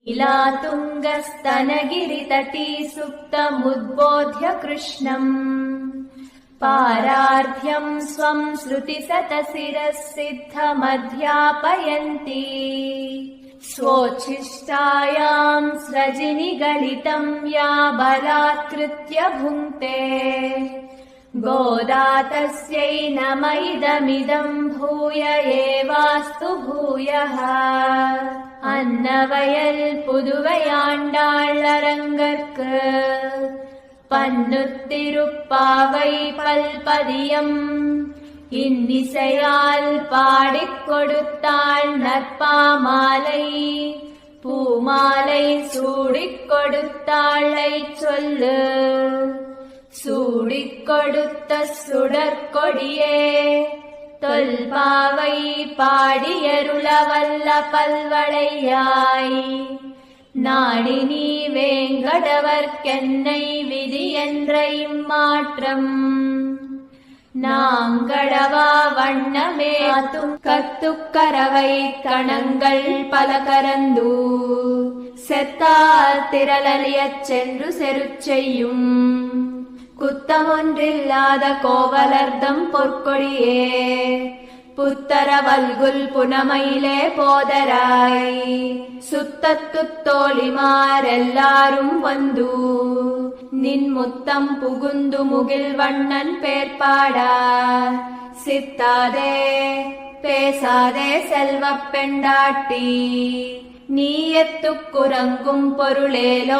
नीलातुङ्गस्तनगिरितटी सुप्तमुद्बोध्य कृष्णम् पारार्ध्यम् स्वम् श्रुतिसतशिरः सिद्धमध्यापयन्ती स्वोच्छिष्टायाम् स्रजिनिगलितम् या बलात्कृत्य भुङ्क्ते गोदा तस्यै नम इदमिदम् भूय एवास्तु भूयः अन्नवयल पुदुवैयाण्डाळ्ळरङ्गर्क्कु பன்னுத்திருப்பாவை பல்பதியம் இன்னிசையால் பாடிக் கொடுத்தாள் நற்பாமாலை பூமாலை சூடிக் கொடுத்தாளை சொல்லு சூடிக் கொடுத்த சுடற்கொடியே தொல்பாவை பாடியருளவல்ல பல்வளையாய் நாடினி வேங்கடவர்க்கென்னை விதி என்ற இம்மாற்றம் நாங்கடவா வண்ணமே கத்துக்கரவை கணங்கள் பல கரந்து செத்தார் திரளலியச் சென்று செருச்செய்யும் குத்தமொன்றில்லாத கோவலர்தம் பொற்கொடியே புத்தர வல்குல் புனமையிலே போதராய் சுத்தத்துத்தோழிமாரெல்லாரும் வந்து நின் முத்தம் புகுந்து முகில் வண்ணன் பேர்பாடா சித்தாதே பேசாதே செல்வப் பெண்டாட்டி நீயத்துக்குறங்கும் பொருளேலோரெம்பாவாய்.